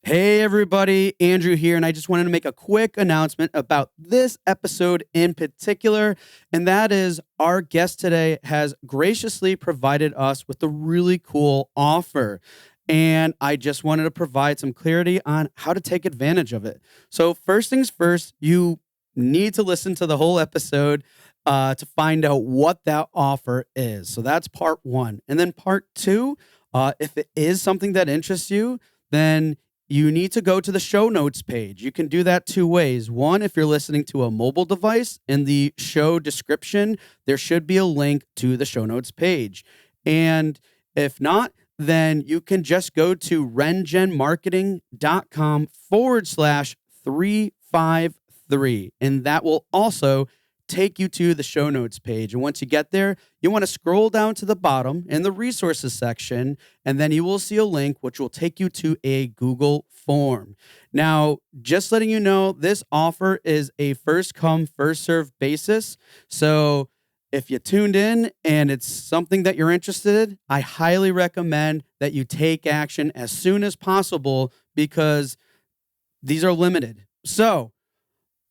Hey everybody, Andrew here, and I just wanted to make a quick announcement about this episode in particular, and that is our guest today has graciously provided us with a really cool offer, and I just wanted to provide some clarity on how to take advantage of it. So first things first, you need to listen to the whole episode to find out what that offer is. So that's part one. And then part two, if it is something that interests you, then you need to go to the show notes page. You can do that two ways. One, if you're listening to a mobile device, in the show description, there should be a link to the show notes page. And if not, then you can just go to rengenmarketing.com/353. And that will also take you to the show notes page. And once you get there, you want to scroll down to the bottom in the resources section, and then you will see a link which will take you to a Google form. Now, just letting you know, this offer is a first come, first served basis. So if you tuned in and it's something that you're interested in, I highly recommend that you take action as soon as possible because these are limited. So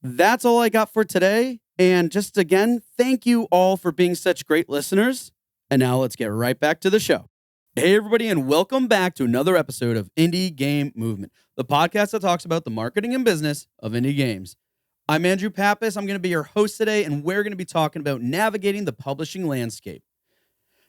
that's all I got for today. And just again, thank you all for being such great listeners. And now let's get right back to the show. Hey, everybody, and welcome back to another episode of Indie Game Movement, the podcast that talks about the marketing and business of indie games. I'm Andrew Pappas. I'm going to be your host today, and we're going to be talking about navigating the publishing landscape.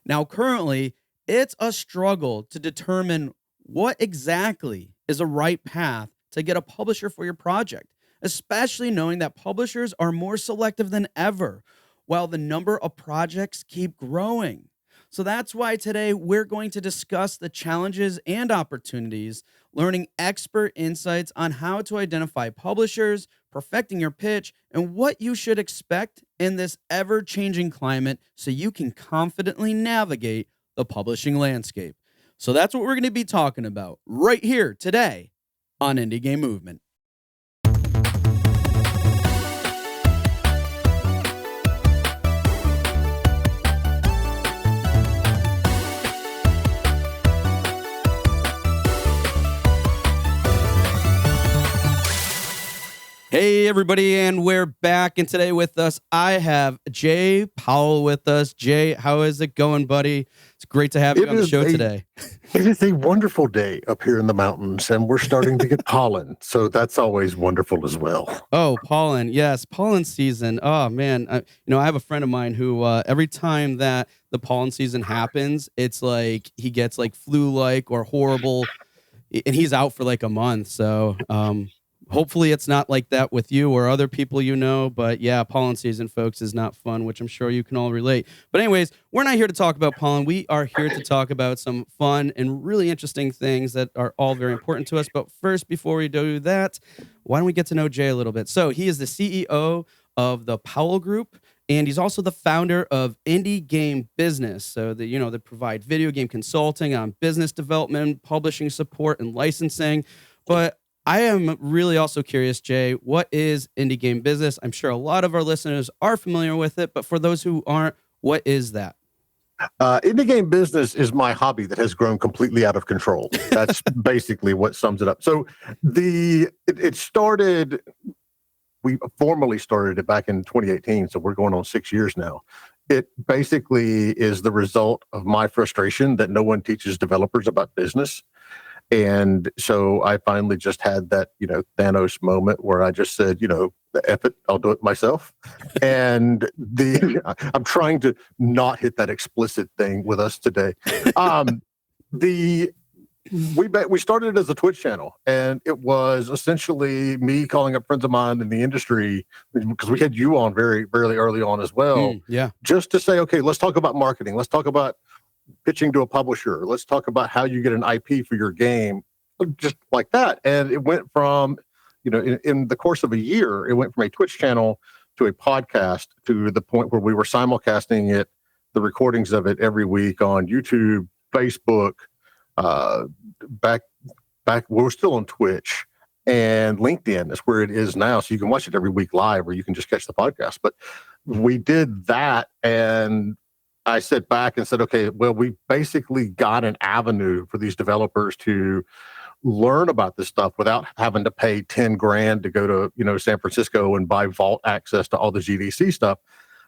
Now, currently, it's a struggle to determine what exactly is a right path to get a publisher for your project, especially knowing that publishers are more selective than ever, while the number of projects keep growing. So that's why today we're going to discuss the challenges and opportunities, learning expert insights on how to identify publishers, perfecting your pitch, and what you should expect in this ever-changing climate so you can confidently navigate the publishing landscape. So that's what we're going to be talking about right here today on Indie Game Movement. Hey, everybody, and we're back. And today with us, I have Jay Powell with us. Jay, how is it going, buddy? It's great to have you on the show today. It is a wonderful day up here in the mountains, and we're starting to get pollen. So that's always wonderful as well. Oh, pollen. Yes, pollen season. Oh, man. I have a friend of mine who every time that the pollen season happens, it's like he gets like flu-like or horrible, and he's out for like a month. So, hopefully it's not like that with you or other people you know, but yeah, pollen season, folks, is not fun, which I'm sure you can all relate. But anyways, we're not here to talk about pollen. We are here to talk about some fun and really interesting things that are all very important to us. But first, before we do that, why don't we get to know Jay a little bit? So he is the CEO of the Powell Group, and he's also the founder of Indie Game Business. So they provide video game consulting on business development, publishing support, and licensing. But I am really also curious, Jay, what is Indie Game Business? I'm sure a lot of our listeners are familiar with it, but for those who aren't, what is that? Indie Game Business is my hobby that has grown completely out of control. That's basically what sums it up. So it started, we formally started it back in 2018, so we're going on 6 years now. It basically is the result of my frustration that no one teaches developers about business. And so I finally just had that, Thanos moment where I just said, F it, I'll do it myself. And I'm trying to not hit that explicit thing with us today. We started it as a Twitch channel, and it was essentially me calling up friends of mine in the industry, because we had you on very, very early on as well. Just to say, okay, let's talk about marketing. Let's talk about pitching to a publisher. Let's talk about how you get an IP for your game, just like that. And it went from, in the course of a year, it went from a Twitch channel to a podcast to the point where we were simulcasting it, the recordings of it every week on YouTube, Facebook, back we're still on Twitch, and LinkedIn is where it is now. So you can watch it every week live, or you can just catch the podcast. But we did that, and I sat back and said, okay, well, we basically got an avenue for these developers to learn about this stuff without having to pay 10 grand to go to, San Francisco and buy vault access to all the GDC stuff.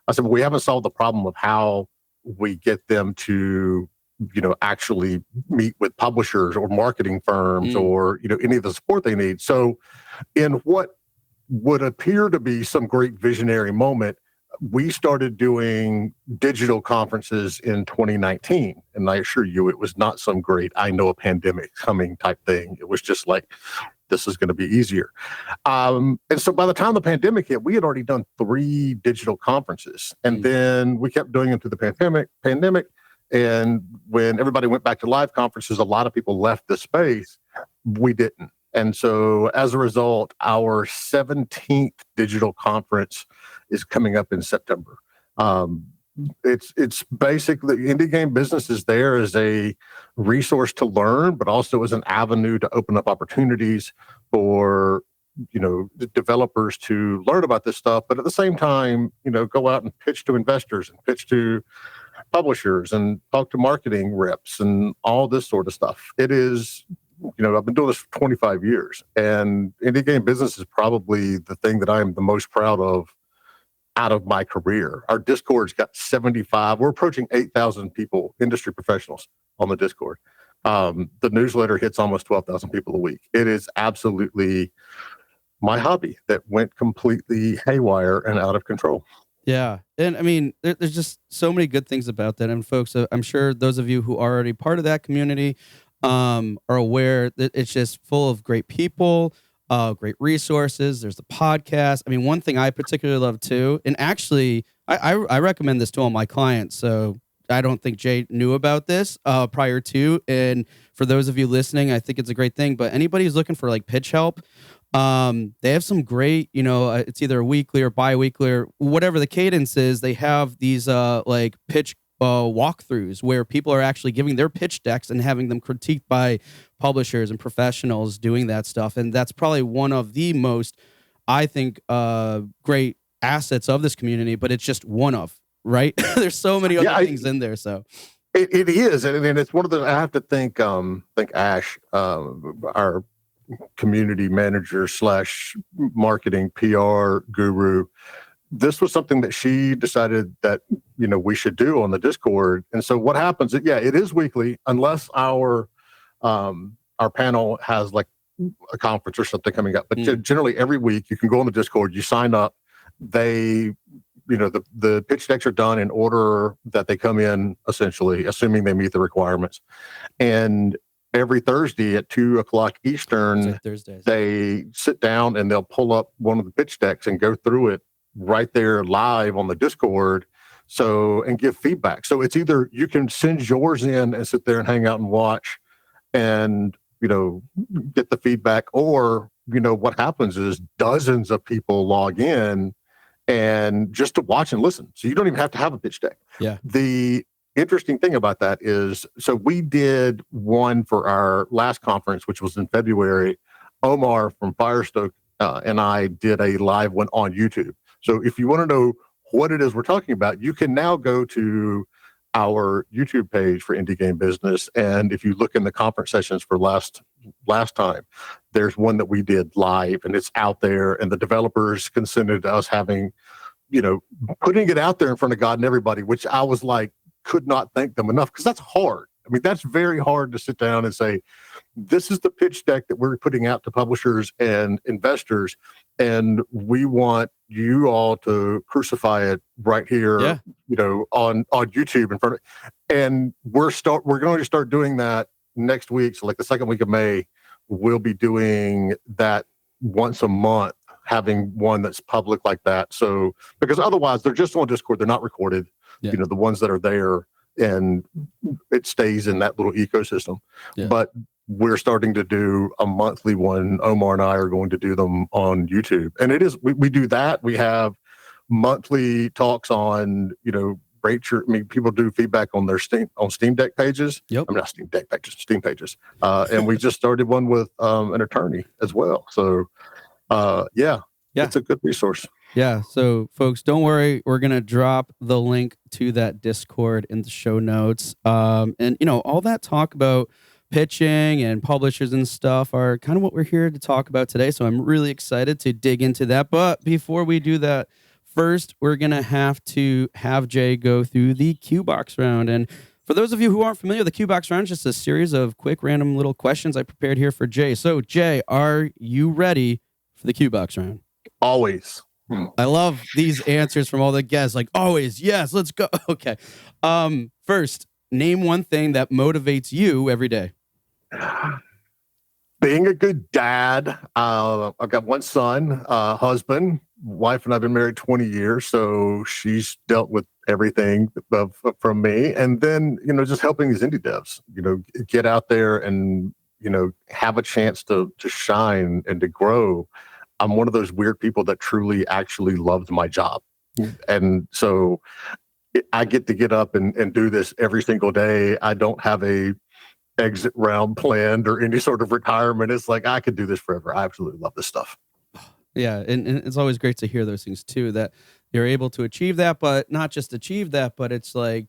I said, well, we haven't solved the problem of how we get them to, actually meet with publishers or marketing firms or, any of the support they need. So in what would appear to be some great visionary moment, we started doing digital conferences in 2019. And I assure you, it was not some great, I know a pandemic coming type thing. It was just like, this is going to be easier. And so by the time the pandemic hit, we had already done 3 digital conferences. And then we kept doing them through the pandemic. And when everybody went back to live conferences, a lot of people left the space. We didn't. And so as a result, our 17th digital conference is coming up in September. It's basically indie game business is there as a resource to learn, but also as an avenue to open up opportunities for, developers to learn about this stuff. But at the same time, go out and pitch to investors and pitch to publishers and talk to marketing reps and all this sort of stuff. It is, I've been doing this for 25 years, and indie game business is probably the thing that I'm the most proud of out of my career. Our Discord's got 75. We're approaching 8,000 people, industry professionals on the Discord. The newsletter hits almost 12,000 people a week. It is absolutely my hobby that went completely haywire and out of control. Yeah. And I mean, there's just so many good things about that. And folks, I'm sure those of you who are already part of that community are aware that it's just full of great people, great resources. There's the podcast. I mean, one thing I particularly love too, and actually I recommend this to all my clients. So I don't think Jay knew about this prior to. And for those of you listening, I think it's a great thing. But anybody who's looking for like pitch help, they have some great, it's either weekly or bi-weekly or whatever the cadence is. They have these like pitch walkthroughs where people are actually giving their pitch decks and having them critiqued by publishers and professionals doing that stuff. And that's probably one of the most, I think, great assets of this community, but it's just one of, right? There's so many other things in there. So it is. And it's one of the, I have to think Ash, our community manager / marketing PR guru, this was something that she decided that, we should do on the Discord. And so what happens, it is weekly, unless our panel has like a conference or something coming up. But generally every week you can go on the Discord, you sign up, the pitch decks are done in order that they come in, essentially, assuming they meet the requirements. And every Thursday at 2:00 Eastern, they sit down and they'll pull up one of the pitch decks and go through it right there live on the Discord. So, and give feedback. So it's either you can send yours in and sit there and hang out and watch and, get the feedback, or, what happens is dozens of people log in and just to watch and listen. So you don't even have to have a pitch deck. Yeah. The interesting thing about that is, so we did one for our last conference, which was in February. Omar from Firestoke and I did a live one on YouTube. So if you want to know what it is we're talking about, you can now go to our YouTube page for Indie Game Business. And if you look in the conference sessions for last time, there's one that we did live and it's out there, and the developers consented to us having, putting it out there in front of God and everybody, which I was like, could not thank them enough, because that's hard. I mean, that's very hard to sit down and say, this is the pitch deck that we're putting out to publishers and investors, and we want you all to crucify it right here, on YouTube in front of, and we're going to start doing that next week. So like the second week of May, we'll be doing that once a month, having one that's public like that. So, because otherwise they're just on Discord, they're not recorded. Yeah. The ones that are there, and it stays in that little ecosystem. Yeah. But we're starting to do a monthly one. Omar and I are going to do them on YouTube. And it is, we do that. We have monthly talks on, people do feedback on their Steam Deck pages. Yep. I mean, not Steam Deck pages, Steam pages. And we just started one with an attorney as well. So, it's a good resource. Yeah. So folks, don't worry. We're going to drop the link to that Discord in the show notes. And all that talk about pitching and publishers and stuff are kind of what we're here to talk about today. So I'm really excited to dig into that. But before we do that, first, we're going to have Jay go through the Q Box round. And for those of you who aren't familiar, the Q Box round is just a series of quick, random little questions I prepared here for Jay. So, Jay, are you ready for the Q Box round? Always. I love these answers from all the guests. Like, always, yes, let's go. Okay. First, name one thing that motivates you every day. Being a good dad. I've got one son, husband, wife, and I've been married 20 years. So she's dealt with everything from me. And then, just helping these indie devs, get out there and, have a chance to shine and to grow. I'm one of those weird people that truly actually loves my job. And so I get to get up and do this every single day. I don't have a exit round planned or any sort of retirement. It's like, I could do this forever. I absolutely love this stuff. Yeah. And it's always great to hear those things too, that you're able to achieve that, but not just achieve that, but it's like,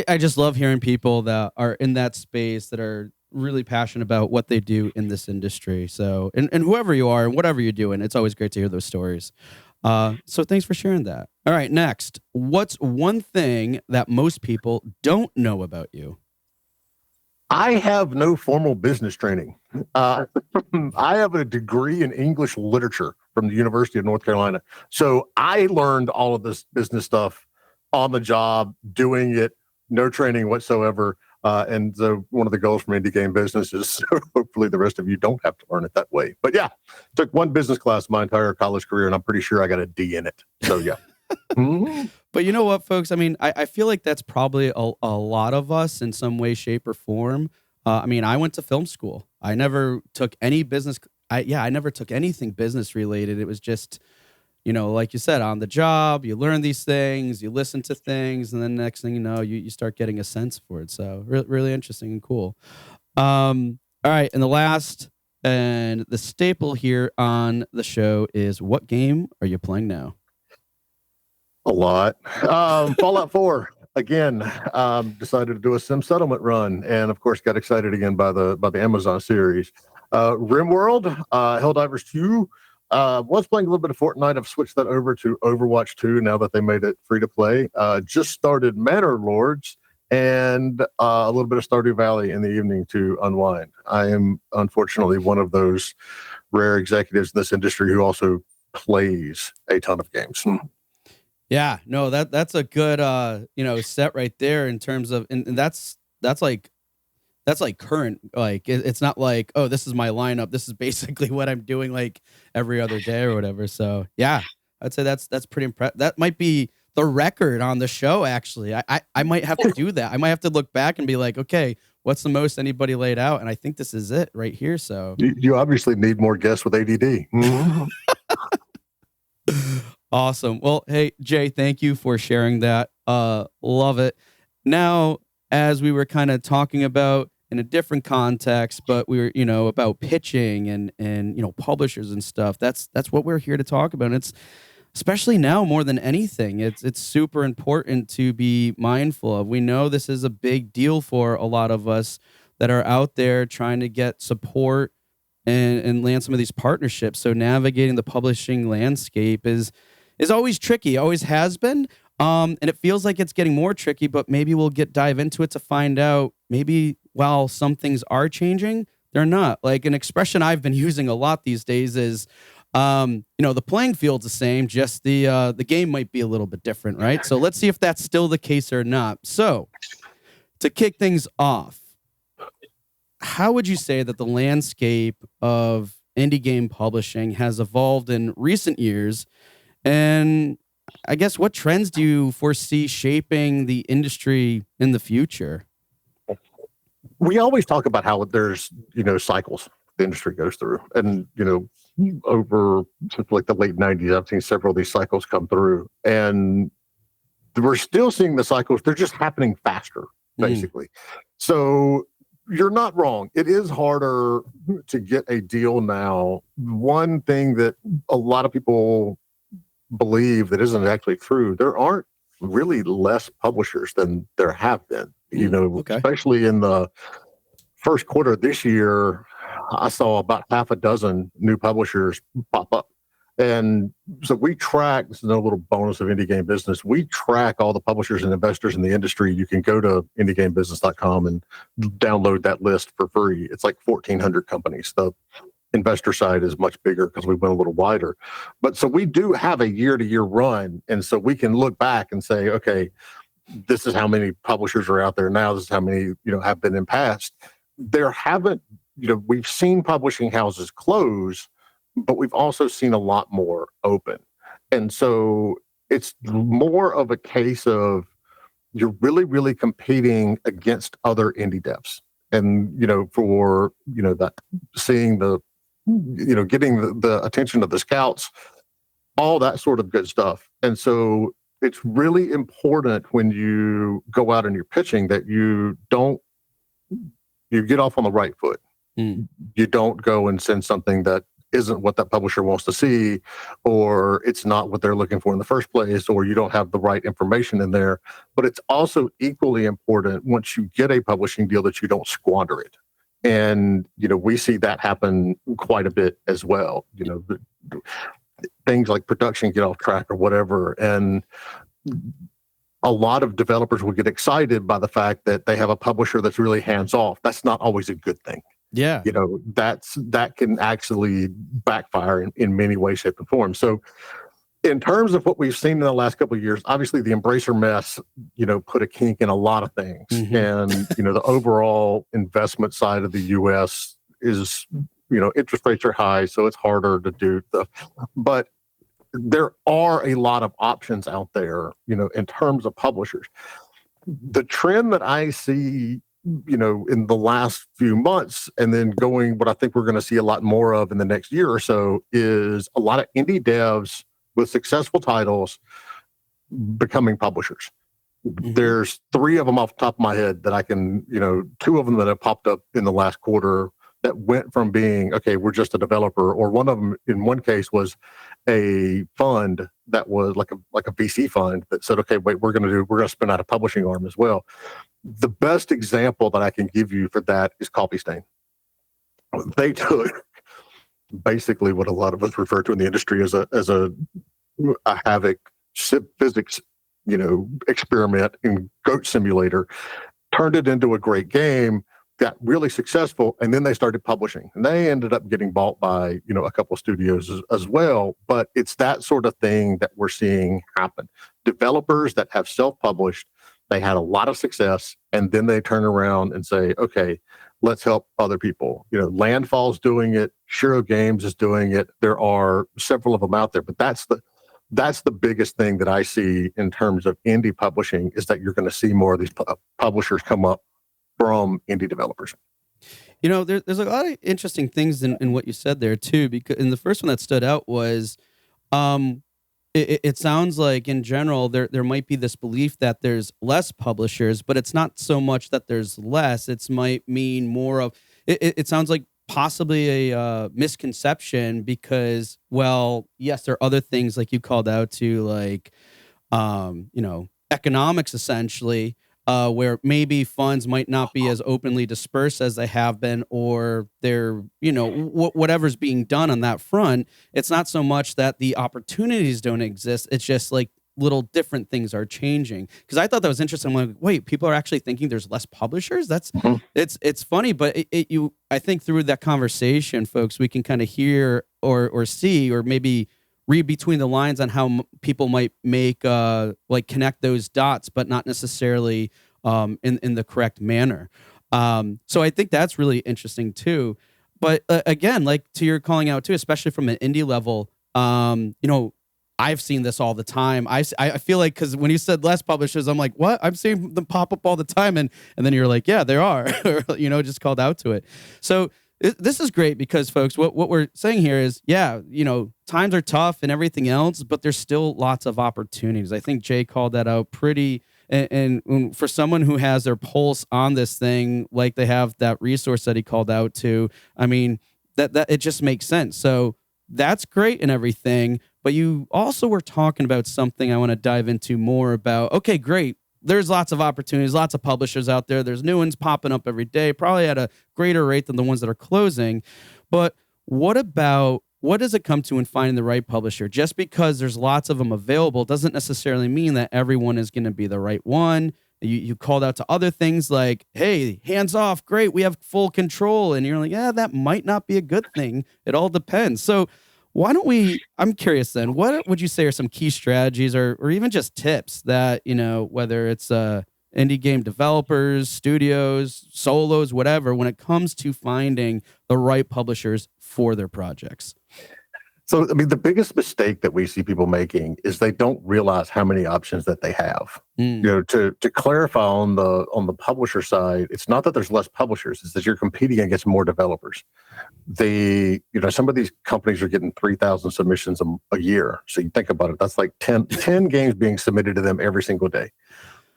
I just love hearing people that are in that space that are really passionate about what they do in this industry. So, and whoever you are and whatever you're doing, it's always great to hear those stories. So thanks for sharing that. All right, next, what's one thing that most people don't know about you? I have no formal business training. I have a degree in English literature from the University of North Carolina. So I learned all of this business stuff on the job, doing it, no training whatsoever. And so one of the goals from indie game business is hopefully the rest of you don't have to learn it that way. But yeah, took one business class my entire college career, and I'm pretty sure I got a D in it. So yeah. But you know what, folks? I mean, I feel like that's probably a lot of us in some way, shape, or form. I mean, I went to film school. I never took any business. I never took anything business related. It was just, like you said, on the job, you learn these things, you listen to things, and then next thing you know, you start getting a sense for it. So really interesting and cool. All right. And the last and the staple here on the show is, what game are you playing now? A lot. Fallout 4 again. Decided to do a sim settlement run, and of course got excited again by the Amazon series. RimWorld, Helldivers 2. Was playing a little bit of Fortnite. I've switched that over to Overwatch 2 now that they made it free to play. Just started Manor Lords and a little bit of Stardew Valley in the evening to unwind. I am unfortunately one of those rare executives in this industry who also plays a ton of games. Yeah, no, that's a good set right there in terms of, and that's like current, like it's not like, oh, this is my lineup, this is basically what I'm doing like every other day or whatever. So yeah, I'd say that's pretty impressive. That might be the record on the show, actually. I might have to do that. I might have to look back and be like, okay, what's the most anybody laid out? And I think this is it right here. So you obviously need more guests with ADD. Awesome. Well, hey, Jay, thank you for sharing that. Love it. Now, as we were kind of talking about in a different context, but we were, about pitching and publishers and stuff. That's what we're here to talk about. And it's especially now more than anything. It's super important to be mindful of. We know this is a big deal for a lot of us that are out there trying to get support and land some of these partnerships. So navigating the publishing landscape is always tricky, always has been. And it feels like it's getting more tricky, but maybe we'll dive into it to find out maybe while some things are changing, they're not. Like an expression I've been using a lot these days is, the playing field's the same, just the game might be a little bit different, right? So let's see if that's still the case or not. So to kick things off, how would you say that the landscape of indie game publishing has evolved in recent years? And I guess what trends do you foresee shaping the industry in the future? We always talk about how there's, cycles the industry goes through. And, over since like the late 90s, I've seen several of these cycles come through. And we're still seeing the cycles. They're just happening faster, basically. So you're not wrong. It is harder to get a deal now. One thing that a lot of people believe that isn't actually true, there aren't really less publishers than there have been, Okay. Especially in the first quarter of this year, I saw about half a dozen new publishers pop up. And so we track, this is a little bonus of Indie Game Business. We track all the publishers and investors in the industry. You can go to indiegamebusiness.com and download that list for free. It's like 1,400 companies. The investor side is much bigger because we went a little wider. But so we do have a year-to-year run. And so we can look back and say, okay, this is how many publishers are out there now. This is how many, have been in past. There haven't, we've seen publishing houses close, but we've also seen a lot more open. And so it's more of a case of you're really, really competing against other indie devs. And, for, that seeing getting the attention of the scouts, all that sort of good stuff. And so it's really important when you go out and you're pitching that you get off on the right foot. You don't go and send something that isn't what that publisher wants to see, or it's not what they're looking for in the first place, or you don't have the right information in there. But it's also equally important once you get a publishing deal that you don't squander it. And, we see that happen quite a bit as well. Things like production get off track or whatever. And a lot of developers will get excited by the fact that they have a publisher that's really hands off. That's not always a good thing. Yeah. That can actually backfire in many ways, shape, and form. So in terms of what we've seen in the last couple of years, obviously the Embracer mess, put a kink in a lot of things. Mm-hmm. And, the overall investment side of the U.S. is, interest rates are high, so it's harder to do stuff. But there are a lot of options out there, in terms of publishers. The trend that I see, in the last few months, and then what I think we're going to see a lot more of in the next year or so, is a lot of indie devs with successful titles becoming publishers. Mm-hmm. There's 3 of them off the top of my head that I can, 2 of them that have popped up in the last quarter that went from being, okay, we're just a developer, or one of them in one case was a fund that was like a VC fund that said, okay, wait, we're going to spin out a publishing arm as well. The best example that I can give you for that is Coffee Stain. They took basically what a lot of us refer to in the industry as a havoc physics, experiment in Goat Simulator, turned it into a great game, got really successful, and then they started publishing. And they ended up getting bought by, a couple of studios as well. But it's that sort of thing that we're seeing happen. Developers that have self-published, they had a lot of success, and then they turn around and say, okay, let's help other people. Landfall's doing it, Shiro Games is doing it. There are several of them out there, but that's the biggest thing that I see in terms of indie publishing, is that you're going to see more of these publishers come up from indie developers. There's a lot of interesting things in what you said there too, because the first one that stood out was, it sounds like in general there might be this belief that there's less publishers, but it's not so much that there's less. It might mean more of. It sounds like possibly a misconception, because, well, yes, there are other things like you called out to, like, economics essentially. Where maybe funds might not be as openly dispersed as they have been, or they're, whatever's being done on that front. It's not so much that the opportunities don't exist. It's just like little different things are changing. Because I thought that was interesting. I'm like, wait, people are actually thinking there's less publishers? That's it's funny, but I think through that conversation, folks, we can kind of hear or see, or maybe read between the lines on how people might make connect those dots, but not necessarily in the correct manner. So I think that's really interesting too. But again, like to your calling out too, especially from an indie level, I've seen this all the time. I feel like, because when you said less publishers, I'm like, what? I'm seeing them pop up all the time, and then you're like, yeah, there are, just called out to it. So this is great, because, folks, what we're saying here is, yeah, times are tough and everything else, but there's still lots of opportunities. I think Jay called that out pretty, and for someone who has their pulse on this thing, like they have that resource that he called out to, I mean, that it just makes sense. So that's great and everything, but you also were talking about something I want to dive into more about. Okay, great. there's lots of opportunities, lots of publishers out there. There's new ones popping up every day, probably at a greater rate than the ones that are closing. But what does it come to in finding the right publisher? Just because there's lots of them available doesn't necessarily mean that everyone is going to be the right one. You called out to other things like, hey, hands off, great, we have full control. And you're like, yeah, that might not be a good thing. It all depends. So why don't I'm curious then, what would you say are some key strategies or even just tips that, whether it's indie game developers, studios, solos, whatever, when it comes to finding the right publishers for their projects? So, I mean, the biggest mistake that we see people making is they don't realize how many options that they have. To clarify on the publisher side, it's not that there's less publishers; it's that you're competing against more developers. Some of these companies are getting 3,000 submissions a year. So you think about it, that's like 10 games being submitted to them every single day.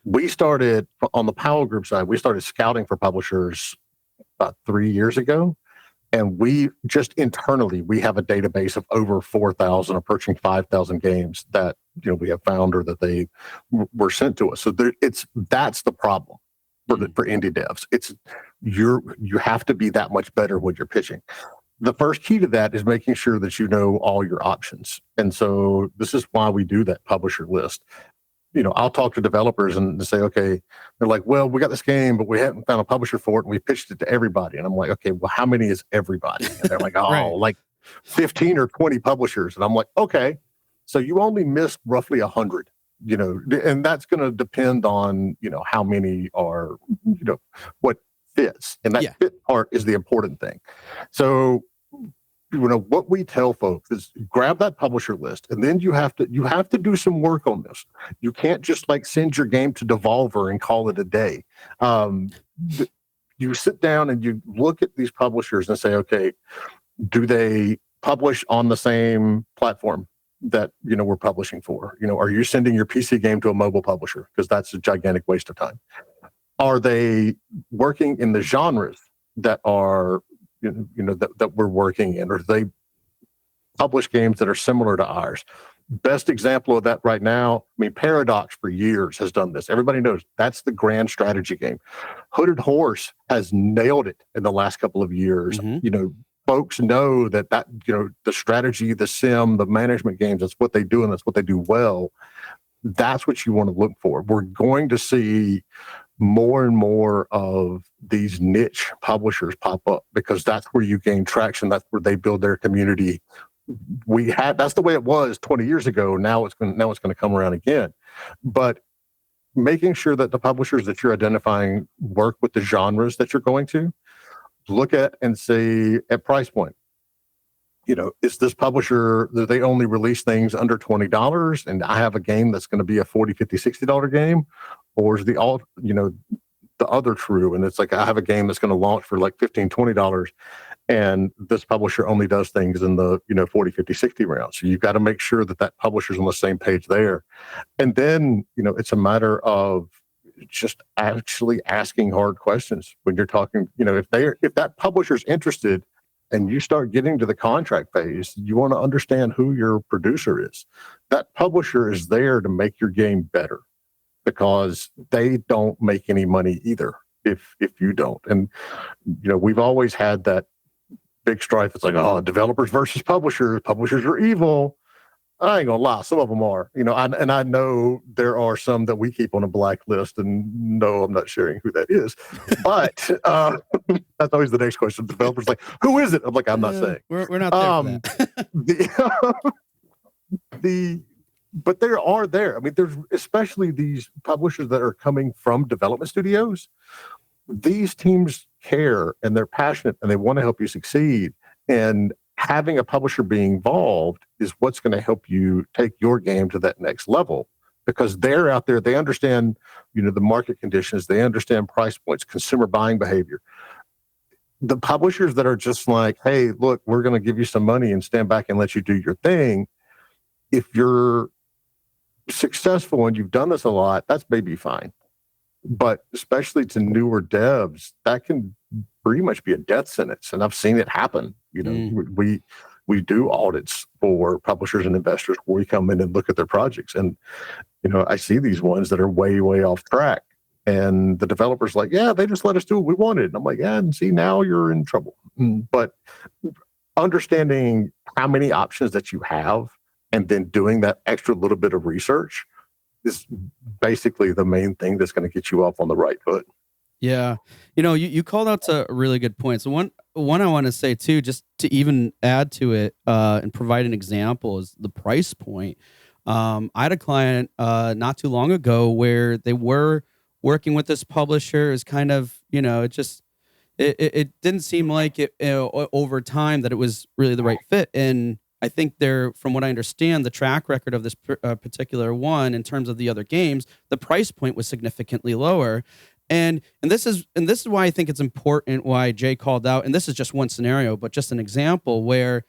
We started on the Powell Group side. We started scouting for publishers about 3 years ago. And we just internally, we have a database of over 4,000, approaching 5,000 games that we have found or that they were sent to us. So that's the problem for indie devs. It's you have to be that much better when you're pitching. The first key to that is making sure that you know all your options. And so this is why we do that publisher list. I'll talk to developers and say, okay, they're like, well, we got this game, but we haven't found a publisher for it, and we pitched it to everybody. And I'm like, okay, well, how many is everybody? And they're like, oh, right. Like 15 or 20 publishers. And I'm like, okay, so you only missed roughly 100, and that's going to depend on, how many are, what fits. And that fit part is the important thing. So, what we tell folks is grab that publisher list, and then you have to do some work on this. You can't just send your game to Devolver and call it a day. You sit down and you look at these publishers and say, okay, do they publish on the same platform that we're publishing for? Are you sending your PC game to a mobile publisher? Because that's a gigantic waste of time. Are they working in the genres that are that we're working in, or they publish games that are similar to ours? Best example of that right now, Paradox for years has done this. Everybody knows that's the grand strategy game. Hooded Horse has nailed it in the last couple of years. Folks know that the strategy, the sim, the management games, that's what they do, and that's what they do well. That's what you want to look for. We're going to see more and more of these niche publishers pop up because that's where you gain traction. That's where they build their community. That's the way it was 20 years ago. Now it's going to come around again. But making sure that the publishers that you're identifying work with the genres that you're going to look at and say at price point. Is this publisher that they only release things under $20 and I have a game that's going to be a $40, $50, $60 game? Or is the other true? And it's like, I have a game that's going to launch for like $15, $20 and this publisher only does things in the, 40, 50, 60 rounds. So you've got to make sure that publisher's on the same page there. And then, it's a matter of just actually asking hard questions when you're talking, if that publisher's interested, and you start getting to the contract phase, you want to understand who your producer is. That publisher is there to make your game better because they don't make any money either if you don't. And, we've always had that big strife. It's like, oh, developers versus publishers. Publishers are evil. I ain't gonna lie, some of them are. I know there are some that we keep on a blacklist, and no, I'm not sharing who that is. But that's always the next question. Developers like, who is it? I'm like, I'm not saying. We're not there for that. But there are there. There's especially these publishers that are coming from development studios. These teams care and they're passionate and they want to help you succeed. And having a publisher being involved is what's going to help you take your game to that next level, because they're out there. They understand, the market conditions. They understand price points, consumer buying behavior. The publishers that are just like, hey, look, we're going to give you some money and stand back and let you do your thing. If you're successful and you've done this a lot, that's maybe fine. But especially to newer devs, that can pretty much be a death sentence. And I've seen it happen. We do audits for publishers and investors where we come in and look at their projects. And I see these ones that are way, way off track. And the developer's like, yeah, they just let us do what we wanted. And I'm like, yeah, and see, now you're in trouble. But understanding how many options that you have and then doing that extra little bit of research is basically the main thing that's going to get you off on the right foot. Yeah. You called out a really good point. So one I want to say too, just to even add to it and provide an example, is the price point. I had a client not too long ago where they were working with this publisher. Is kind of, it didn't seem like it over time that it was really the right fit. And I think from what I understand, the track record of this particular one in terms of the other games, the price point was significantly lower. And this is why I think it's important why Jay called out, and this is just one scenario, but just an example where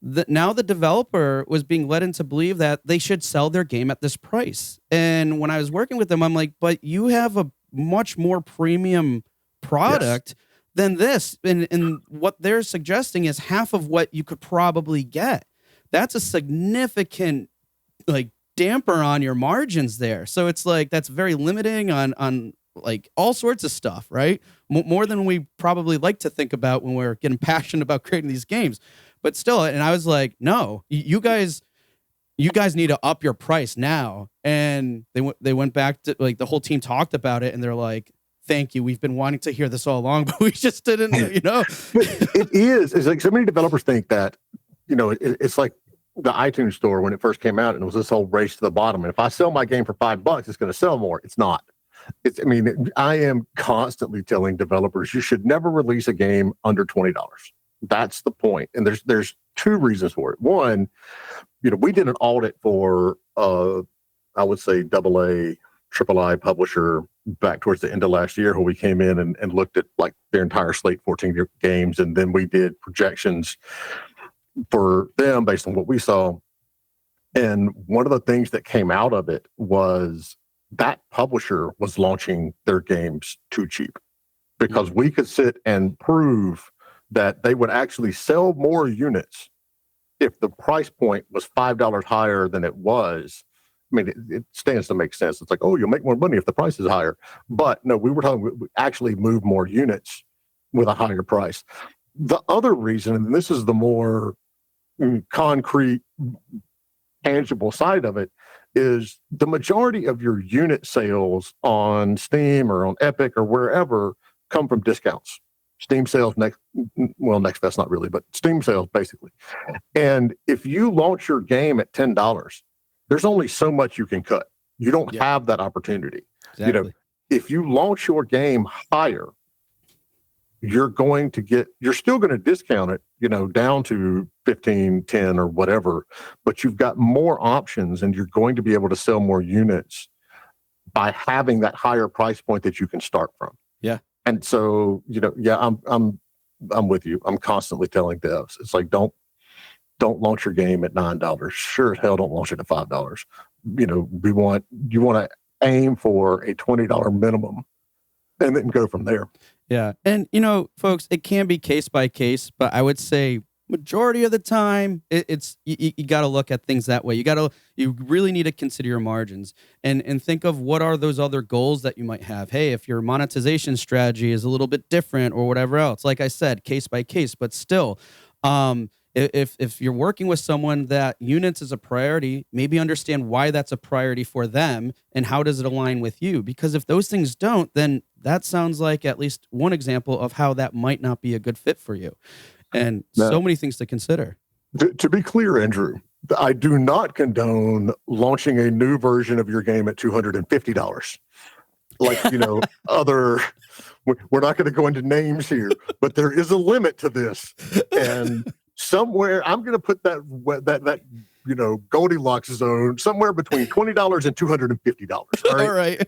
now the developer was being led into believe that they should sell their game at this price. And when I was working with them, I'm like, but you have a much more premium product than this. And what they're suggesting is half of what you could probably get. That's a significant damper on your margins there. So it's like that's very limiting on like all sorts of stuff, right? More than we probably like to think about when we're getting passionate about creating these games. But still, and I was like, no, you guys need to up your price now. And they went back to the whole team talked about it, and they're like, thank you. We've been wanting to hear this all along, but we just didn't, But it's like so many developers think that, it's like the iTunes store when it first came out, and it was this whole race to the bottom. And if I sell my game for $5, it's going to sell more. It's not. I am constantly telling developers you should never release a game under $20. That's the point. And there's two reasons for it. One, we did an audit for I would say AA, III publisher back towards the end of last year, where we came in and looked at like their entire slate, 14 games, and then we did projections for them based on what we saw. And one of the things that came out of it was that publisher was launching their games too cheap, because we could sit and prove that they would actually sell more units if the price point was $5 higher than it was. It stands to make sense. It's like, oh, you'll make more money if the price is higher. But no, we were talking, we actually move more units with a higher price. The other reason, and this is the more concrete, tangible side of it, is the majority of your unit sales on Steam or on Epic or wherever come from discounts. Steam sales, Next Fest, not really, but Steam sales basically. And if you launch your game at $10, there's only so much you can cut. You don't have that opportunity. Exactly. If you launch your game higher, you're still going to discount it, down to 15, 10 or whatever, but you've got more options and you're going to be able to sell more units by having that higher price point that you can start from. Yeah. And so, I'm with you. I'm constantly telling devs, it's like, don't launch your game at $9. Sure as hell don't launch it at $5. You want to aim for a $20 minimum and then go from there. Yeah. And, folks, it can be case by case, but I would say majority of the time it's you got to look at things that way. You really need to consider your margins and think of what are those other goals that you might have. Hey, if your monetization strategy is a little bit different or whatever else, like I said, case by case, but still, if you're working with someone that units is a priority, maybe understand why that's a priority for them and how does it align with you? Because if those things don't, then that sounds like at least one example of how that might not be a good fit for you. And so many things to consider. To be clear, Andrew, I do not condone launching a new version of your game at $250. Like, other, we're not going to go into names here, but there is a limit to this. And somewhere I'm going to put that Goldilocks zone somewhere between $20 and $250. All right.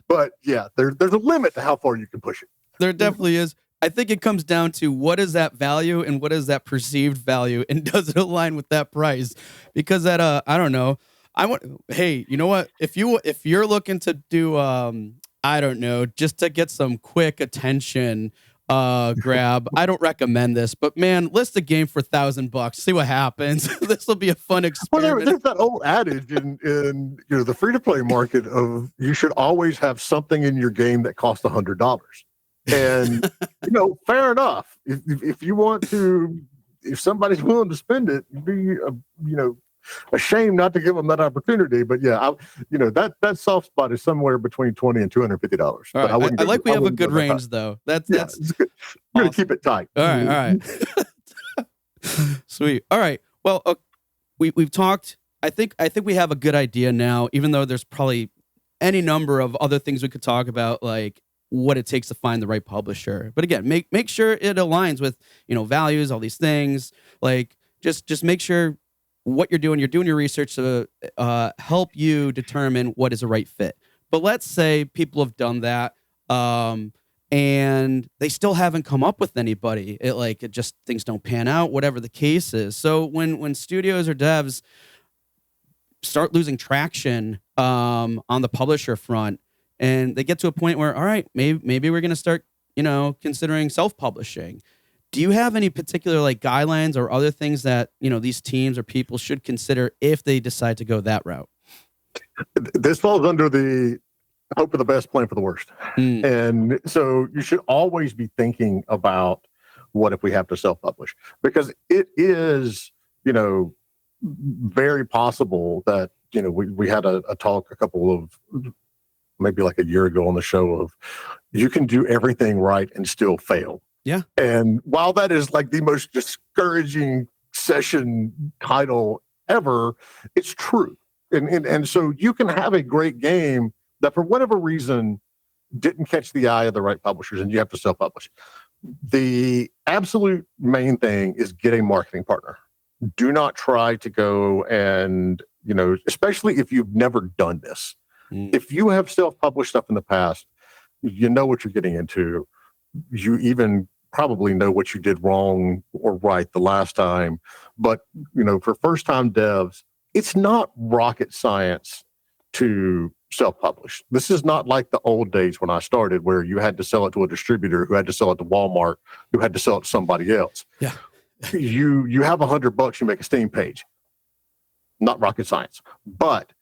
But yeah, there's a limit to how far you can push it. There definitely is. I think it comes down to what is that value and what is that perceived value, and does it align with that price? Because that I don't know. Hey, you know what? If you're looking to do I don't know, just to get some quick attention grab. I don't recommend this, but man, list a game for $1,000. See what happens. This will be a fun Well, experiment. there's that old adage in the free to play market of you should always have something in your game that costs $100. And fair enough. If you want to, if somebody's willing to spend it, be ashamed not to give them that opportunity. But yeah, that soft spot is somewhere between $20 and $250. All right. I like we have a good range though. That's good. We're gonna keep it tight. All right. Sweet. All right. Well, we've talked. I think we have a good idea now, even though there's probably any number of other things we could talk about, like what it takes to find the right publisher. But again, make sure it aligns with values, all these things. Like just make sure what you're doing your research to help you determine what is a right fit. But let's say people have done that and they still haven't come up with anybody. It just things don't pan out, whatever the case is. So when studios or devs start losing traction on the publisher front, and they get to a point where, all right, maybe we're going to start, considering self-publishing. Do you have any particular guidelines or other things that, these teams or people should consider if they decide to go that route? This falls under the hope for the best, plan for the worst. And so you should always be thinking about what if we have to self-publish, because it is, very possible that, we had a talk a couple of maybe like a year ago on the show of you can do everything right and still fail. Yeah. And while that is the most discouraging session title ever, it's true. And so you can have a great game that for whatever reason didn't catch the eye of the right publishers and you have to self-publish. The absolute main thing is get a marketing partner. Do not try to go and, especially if you've never done this. If you have self-published stuff in the past, you know what you're getting into. You even probably know what you did wrong or right the last time. But, for first-time devs, it's not rocket science to self-publish. This is not like the old days when I started where you had to sell it to a distributor who had to sell it to Walmart, who had to sell it to somebody else. Yeah. You have $100, you make a Steam page. Not rocket science. But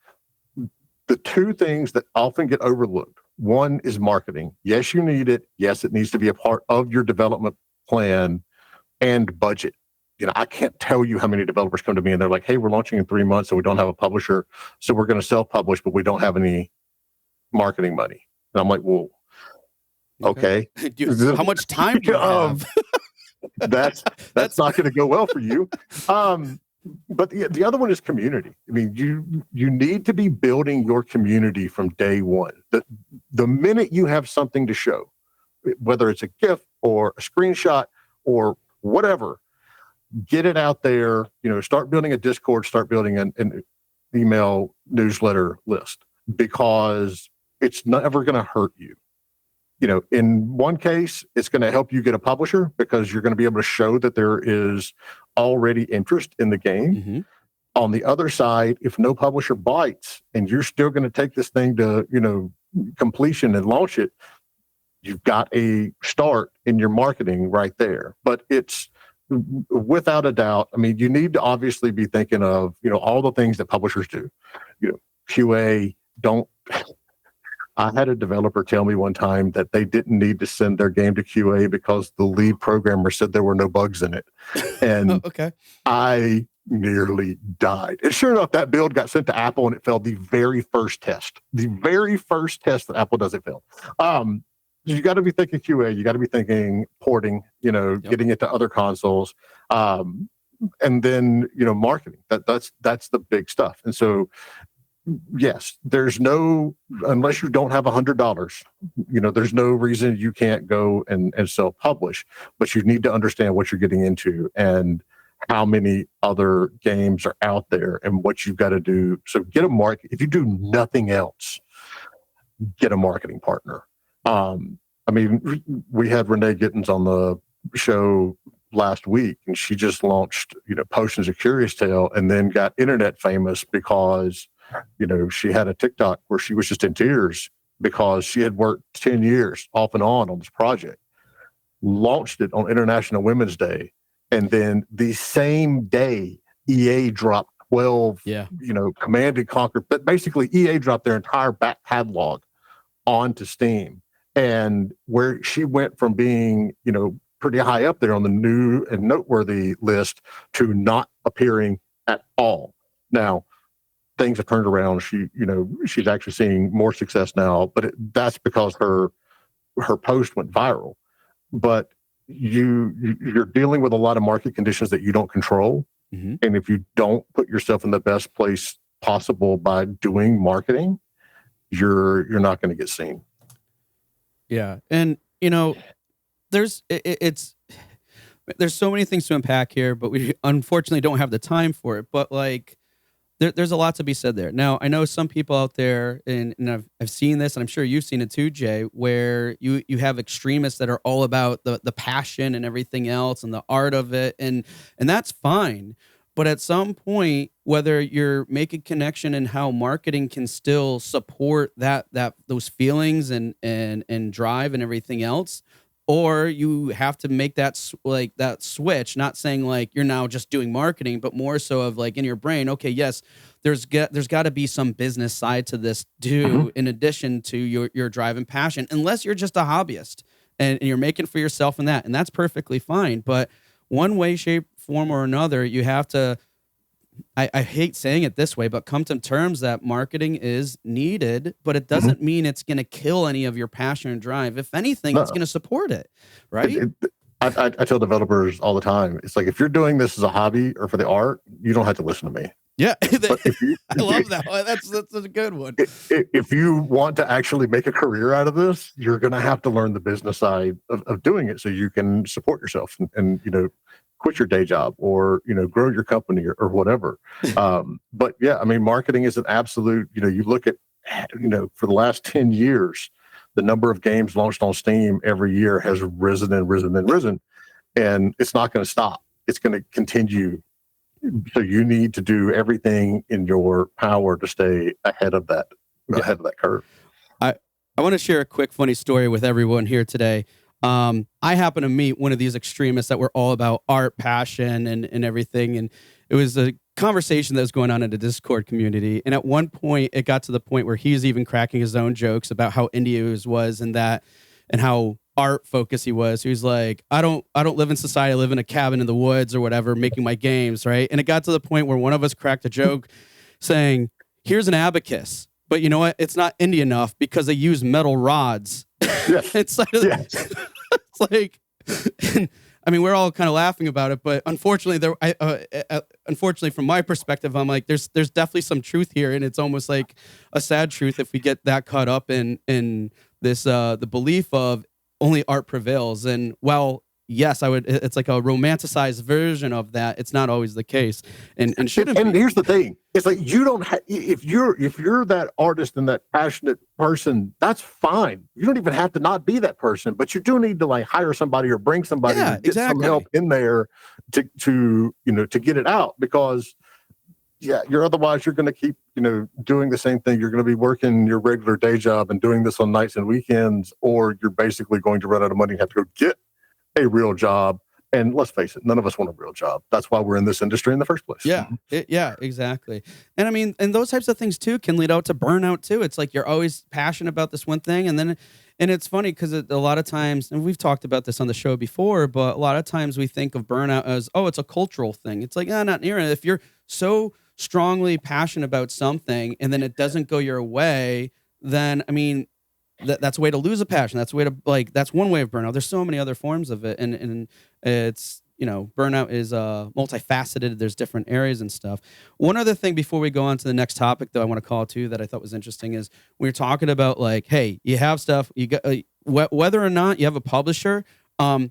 the two things that often get overlooked, one is marketing. Yes, you need it. Yes, it needs to be a part of your development plan, and budget. I can't tell you how many developers come to me and they're like, hey, we're launching in 3 months and we don't have a publisher. So we're going to self-publish, but we don't have any marketing money. And I'm like, well, okay. How much time do you have? That's not going to go well for you. But the other one is community. I mean, you need to be building your community from day one. The minute you have something to show, whether it's a GIF or a screenshot or whatever, get it out there. Start building a Discord, start building an email newsletter list, because it's never going to hurt you. In one case, it's going to help you get a publisher because you're going to be able to show that there is already interest in the game. Mm-hmm. On the other side, if no publisher bites and you're still going to take this thing to, completion and launch it, you've got a start in your marketing right there. But it's without a doubt, I mean, you need to obviously be thinking of, all the things that publishers do. QA, don't... I had a developer tell me one time that they didn't need to send their game to QA because the lead programmer said there were no bugs in it. And okay. I nearly died. And sure enough, that build got sent to Apple and it failed the very first test. The very first test that Apple does, it failed. You got to be thinking QA. You got to be thinking porting, getting it to other consoles. And then, marketing. That's the big stuff. And so, yes, unless you don't have $100, there's no reason you can't go and self-publish, but you need to understand what you're getting into and how many other games are out there and what you've got to do. So get a market. If you do nothing else, get a marketing partner. We had Renee Gittins on the show last week, and she just launched, Potions of Curious Tale, and then got internet famous because she had a TikTok where she was just in tears because she had worked 10 years off and on this project. launched it on International Women's Day, and then the same day EA dropped 12, Command and Conquer, but basically EA dropped their entire back catalog onto Steam, and where she went from being, pretty high up there on the new and noteworthy list to not appearing at all. Now, things have turned around. She's actually seeing more success now, but that's because her post went viral. But you're dealing with a lot of market conditions that you don't control. Mm-hmm. And if you don't put yourself in the best place possible by doing marketing, you're not going to get seen. Yeah. And, there's so many things to unpack here, but we unfortunately don't have the time for it. But like, there's a lot to be said there. Now, I know some people out there, and I've seen this, and I'm sure you've seen it too, Jay, where you have extremists that are all about the passion and everything else and the art of it, and that's fine. But at some point, whether you're making connection and how marketing can still support that those feelings and drive and everything else, or you have to make that switch, not saying like you're now just doing marketing, but more so of like in your brain, okay, yes, there's got to be some business side to this too, in addition to your drive and passion, unless you're just a hobbyist and you're making for yourself and that's perfectly fine. But one way, shape, form, or another, you have to, I hate saying it this way, but come to terms that marketing is needed, but it doesn't mean it's going to kill any of your passion and drive. If anything, it's going to support it, right? I tell developers all the time, it's like, if you're doing this as a hobby or for the art, you don't have to listen to me. Yeah, I love that one. That's a good one. If you want to actually make a career out of this, you're going to have to learn the business side of doing it so you can support yourself and quit your day job or, grow your company or whatever. But yeah, I mean, marketing is an absolute, you look at, for the last 10 years, the number of games launched on Steam every year has risen and risen and risen, and it's not going to stop. It's going to continue. So you need to do everything in your power to stay ahead of that curve. I want to share a quick funny story with everyone here today. I happened to meet one of these extremists that were all about art, passion, and everything. And it was a conversation that was going on in the Discord community. And at one point, it got to the point where he was even cracking his own jokes about how indie was and how art focused he was. He was like, I don't live in society. I live in a cabin in the woods or whatever, making my games, right? And it got to the point where one of us cracked a joke saying, here's an abacus. But you know what? It's not indie enough because they use metal rods. Yes. It's like, I mean, we're all kind of laughing about it, but unfortunately, unfortunately, from my perspective, I'm like, there's definitely some truth here, and it's almost like a sad truth if we get that caught up in this the belief of only art prevails. And while yes, it's like a romanticized version of that, it's not always the case, and shouldn't. And here's the thing: it's like you don't if you're that artist and that passionate person, that's fine. You don't even have to not be that person, but you do need to like hire somebody or bring somebody to get some help in there to get it out, because you're going to keep doing the same thing. You're going to be working your regular day job and doing this on nights and weekends, or you're basically going to run out of money and have to go get a real job. And let's face it, none of us want a real job. That's why we're in this industry in the first place. Yeah, exactly. And I mean, and those types of things too can lead out to burnout too. It's like you're always passionate about this one thing, and it's funny because a lot of times, and we've talked about this on the show before, but a lot of times we think of burnout as, oh, it's a cultural thing. It's like, not near it. If you're so strongly passionate about something and then it doesn't go your way, then I mean, that's a way to lose a passion. That's a way to that's one way of burnout. There's so many other forms of it, and it's burnout is multifaceted. There's different areas and stuff. One other thing before we go on to the next topic, though, I want to call to that I thought was interesting is when you're talking about like, hey, you have stuff, you got whether or not you have a publisher.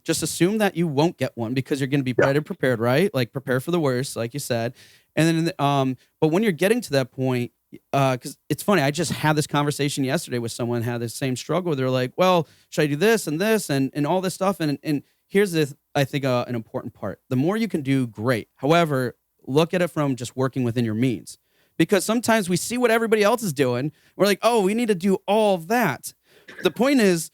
Just assume that you won't get one because you're going to be better prepared, right? Like prepare for the worst, like you said. And then, but when you're getting to that point, because it's funny, I just had this conversation yesterday with someone who had the same struggle. They're like, well, should I do this and all this stuff? And here's I think an important part. The more you can do, great. However, look at it from just working within your means. Because sometimes we see what everybody else is doing. We're like, oh, we need to do all of that. The point is,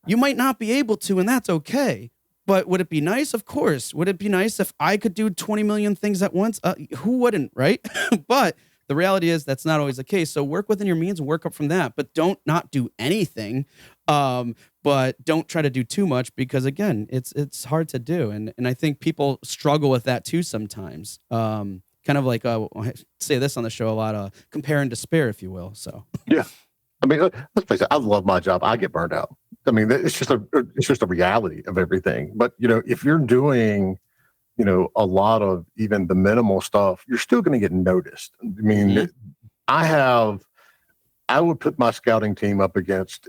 you might not be able to, and that's okay. But would it be nice? Of course. Would it be nice if I could do 20 million things at once? Who wouldn't, right? But the reality is that's not always the case. So work within your means and work up from that. But don't not do anything. But don't try to do too much because again, it's hard to do. And I think people struggle with that too sometimes. Kind of like I say this on the show a lot, compare and despair, if you will. So yeah. I mean, let's face it. I love my job. I get burned out. I mean, it's just a reality of everything. But if you're doing, a lot of even the minimal stuff, you're still going to get noticed. I mean, I would put my scouting team up against,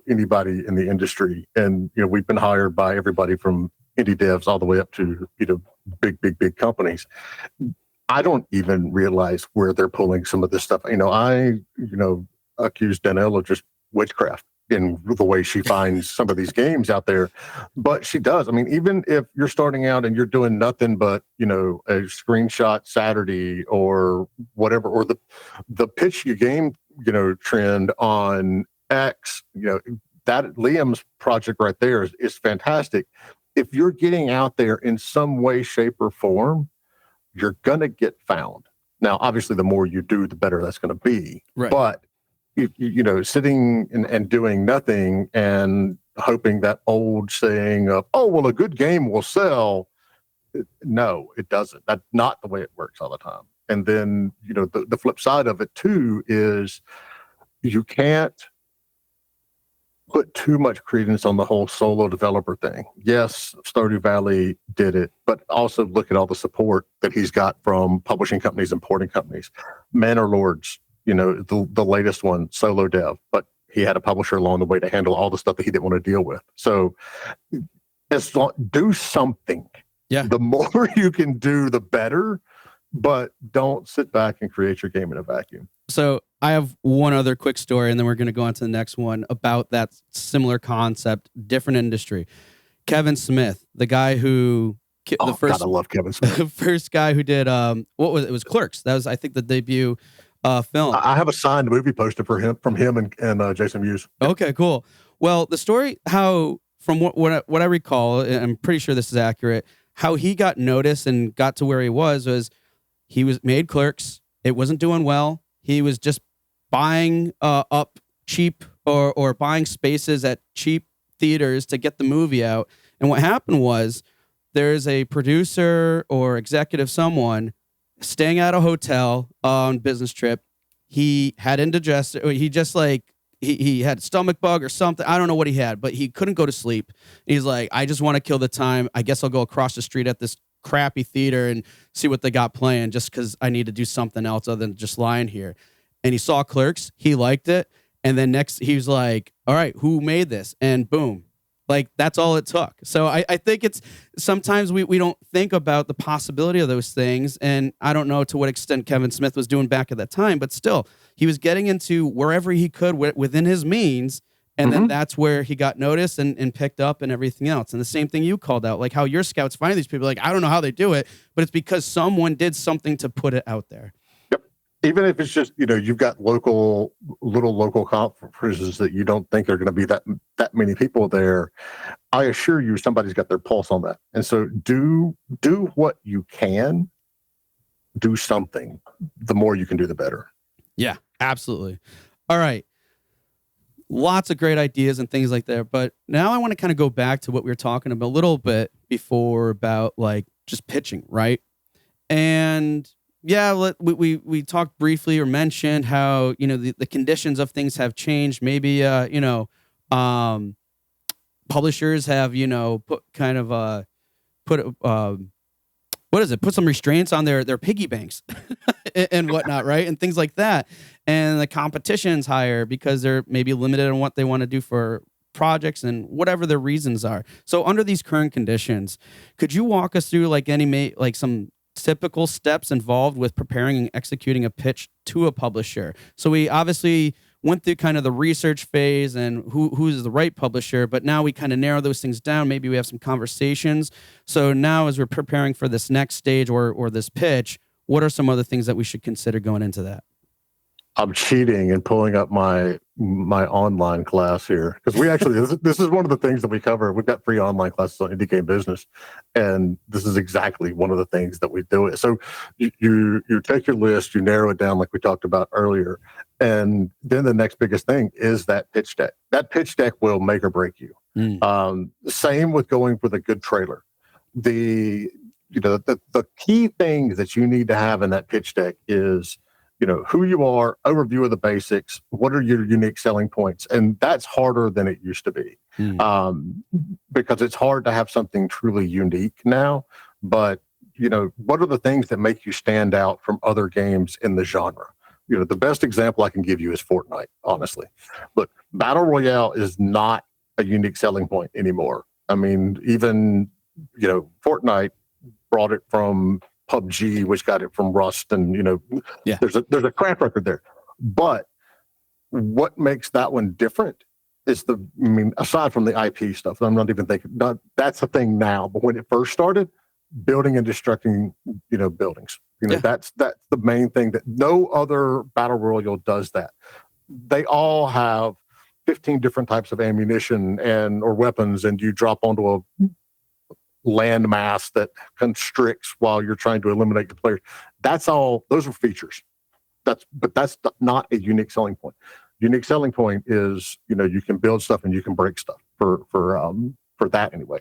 anybody in the industry, and we've been hired by everybody from indie devs all the way up to big companies. I don't even realize where they're pulling some of this stuff. I accused Danelle of just witchcraft in the way she finds some of these games out there, but she does. I mean, even if you're starting out and you're doing nothing but a screenshot Saturday or whatever, or the pitch your game trend on X, that Liam's project right there is fantastic. If you're getting out there in some way, shape, or form, you're gonna get found. Now, obviously, the more you do, the better that's going to be. Right. But sitting and doing nothing and hoping that old saying of, "Oh, well, a good game will sell." No, it doesn't. That's not the way it works all the time. And then the flip side of it too is you can't put too much credence on the whole solo developer thing. Yes, Stardew Valley did it, but also look at all the support that he's got from publishing companies and porting companies. Manor Lords, the latest one, solo dev, but he had a publisher along the way to handle all the stuff that he didn't want to deal with. So do something. Yeah. The more you can do, the better, but don't sit back and create your game in a vacuum. So I have one other quick story, and then we're going to go on to the next one about that similar concept, different industry. Kevin Smith, the guy who the first, God, I love Kevin Smith. The first guy who did what was it? It was Clerks. That was, I think, the debut film. I have a signed movie poster from him and Jason Mewes. Okay, cool. Well, the story, how from what I recall, and I'm pretty sure this is accurate, how he got noticed and got to where he was he was made Clerks. It wasn't doing well. He was just buying up cheap or buying spaces at cheap theaters to get the movie out. And what happened was there's a producer or executive, someone staying at a hotel on business trip. He had indigestion. He just he had a stomach bug or something. I don't know what he had, but he couldn't go to sleep. He's like, I just want to kill the time. I guess I'll go across the street at this crappy theater and see what they got playing just because I need to do something else other than just lying here. And he saw Clerks. He liked it. And then next he was like, all right, who made this? And boom. Like, that's all it took. So I think it's sometimes we don't think about the possibility of those things. And I don't know to what extent Kevin Smith was doing back at that time, but still, he was getting into wherever he could within his means. And then that's where he got noticed and picked up and everything else. And the same thing you called out, like how your scouts find these people. Like, I don't know how they do it, but it's because someone did something to put it out there. Even if it's just, you've got little local conferences that you don't think are going to be that many people there, I assure you somebody's got their pulse on that. And so do what you can, do something. The more you can do, the better. Yeah, absolutely. All right. Lots of great ideas and things like that. But now I want to kind of go back to what we were talking about a little bit before about like just pitching, right? And yeah, we talked briefly or mentioned how, the conditions of things have changed. Maybe, publishers have, put kind of, put some restraints on their piggy banks and whatnot, right? And things like that. And the competition's higher because they're maybe limited on what they want to do for projects and whatever their reasons are. So under these current conditions, could you walk us through some typical steps involved with preparing and executing a pitch to a publisher? So we obviously went through kind of the research phase and who's the right publisher, but now we kind of narrow those things down. Maybe we have some conversations. So now as we're preparing for this next stage or this pitch, what are some other things that we should consider going into that? I'm cheating and pulling up my online class here because we actually this is one of the things that we cover. We've got free online classes on indie game business, and this is exactly one of the things that we do. So you take your list, you narrow it down like we talked about earlier, and then the next biggest thing is that pitch deck. That pitch deck will make or break you. Same with going with a good trailer. The key things that you need to have in that pitch deck is who you are, overview of the basics, what are your unique selling points, and that's harder than it used to be, because it's hard to have something truly unique now. But what are the things that make you stand out from other games in the genre? The best example I can give you is Fortnite. Honestly, look, battle royale is not a unique selling point anymore. I mean, even Fortnite brought it from PUBG, which got it from Rust, and there's a track record there. But what makes that one different is aside from the IP stuff, I'm not even thinking that's a thing now. But when it first started, building and destructing, buildings, that's the main thing that no other battle royale does. That they all have 15 different types of ammunition or weapons, and you drop onto a landmass that constricts while you're trying to eliminate the players. That's all. Those are features. That's not a unique selling point. Unique selling point is you can build stuff and you can break stuff. For that anyway.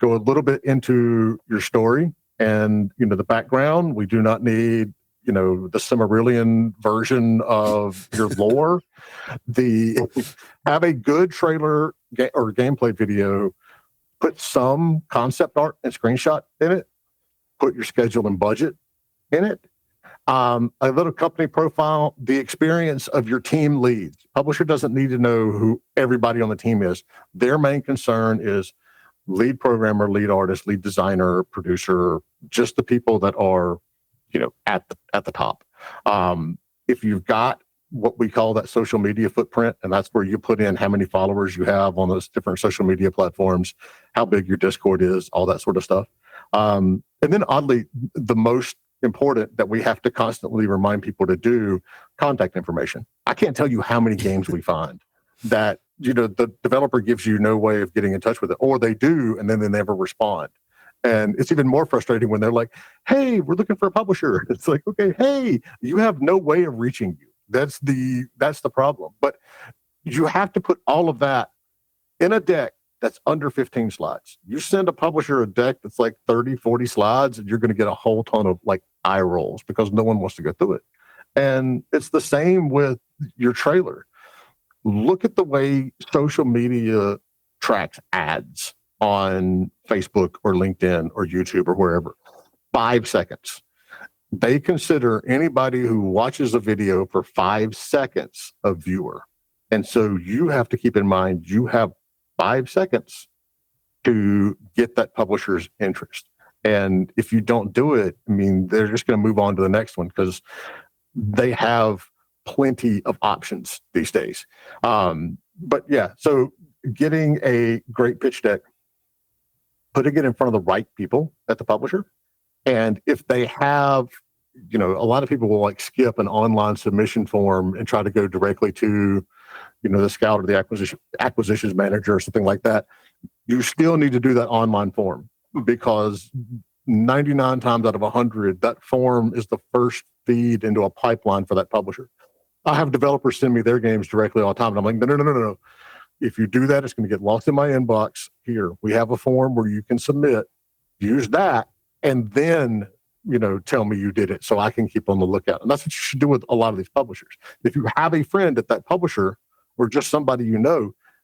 Go a little bit into your story and the background. We do not need the Silmarillion version of your lore. Have a good trailer or gameplay video. Put some concept art and screenshot in it. Put your schedule and budget in it. A little company profile, the experience of your team leads. Publisher doesn't need to know who everybody on the team is. Their main concern is lead programmer, lead artist, lead designer, producer, just the people that are, at the top. If you've got what we call that social media footprint, and that's where you put in how many followers you have on those different social media platforms, how big your Discord is, all that sort of stuff. And then oddly, the most important that we have to constantly remind people to do, contact information. I can't tell you how many games we find that, the developer gives you no way of getting in touch with it, or they do, and then they never respond. And it's even more frustrating when they're like, hey, we're looking for a publisher. It's like, okay, hey, you have no way of reaching you. That's the problem. But you have to put all of that in a deck that's under 15 slides. You send a publisher a deck that's like 30, 40 slides, and you're going to get a whole ton of like eye rolls because no one wants to go through it. And it's the same with your trailer. Look at the way social media tracks ads on Facebook or LinkedIn or YouTube or wherever. 5 seconds. They consider anybody who watches a video for 5 seconds a viewer. And so you have to keep in mind, you have 5 seconds to get that publisher's interest. And if you don't do it, they're just going to move on to the next one because they have plenty of options these days. But yeah, so getting a great pitch deck, putting it in front of the right people at the publisher. And if they have, a lot of people will like skip an online submission form and try to go directly to, the scout or the acquisitions manager or something like that. You still need to do that online form because 99 times out of 100, that form is the first feed into a pipeline for that publisher. I have developers send me their games directly all the time. And I'm like, no. If you do that, it's going to get lost in my inbox. Here, we have a form where you can submit, use that, and then, tell me you did it so I can keep on the lookout. And that's what you should do with a lot of these publishers. If you have a friend at that publisher or just somebody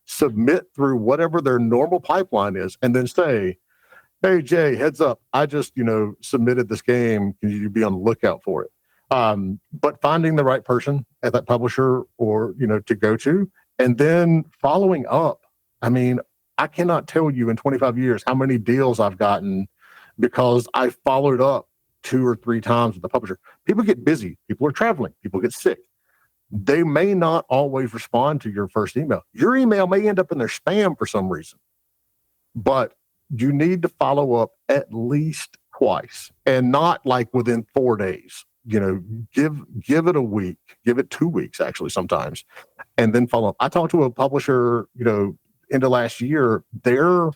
submit through whatever their normal pipeline is and then say, hey, Jay, heads up, I just, submitted this game. Can you be on the lookout for it? But finding the right person at that publisher or, to go to, and then following up. I cannot tell you in 25 years how many deals I've gotten because I followed up 2 or 3 times with the publisher. People get busy. People are traveling. People get sick. They may not always respond to your first email. Your email may end up in their spam for some reason, but you need to follow up at least twice and not like within 4 days. give it a week, give it 2 weeks actually sometimes, and then follow up. I talked to a publisher, into last year. Their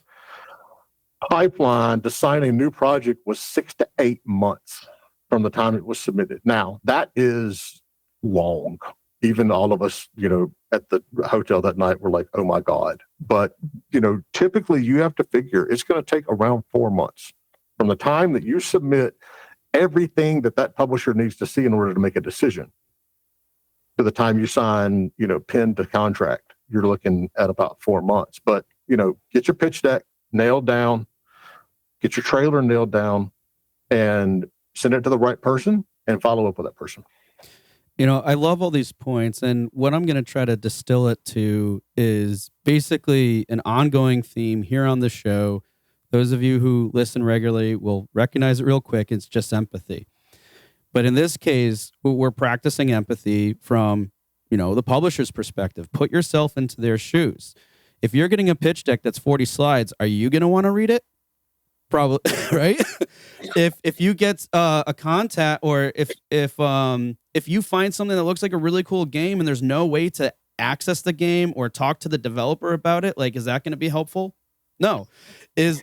pipeline to sign a new project was 6 to 8 months from the time it was submitted. Now, that is long. Even all of us, at the hotel that night were like, oh my God. But, typically you have to figure it's going to take around 4 months from the time that you submit everything that publisher needs to see in order to make a decision to the time you sign, pen to contract. You're looking at about 4 months. But, get your pitch deck nailed down, get your trailer nailed down, and send it to the right person and follow up with that person. I love all these points, and what I'm going to try to distill it to is basically an ongoing theme here on the show. Those of you who listen regularly will recognize it real quick. It's just empathy. But in this case, we're practicing empathy from, the publisher's perspective. Put yourself into their shoes. If you're getting a pitch deck that's 40 slides, are you going to want to read it? Probably, right? If you get a contact, or if you find something that looks like a really cool game and there's no way to access the game or talk to the developer about it, is that going to be helpful? No. Is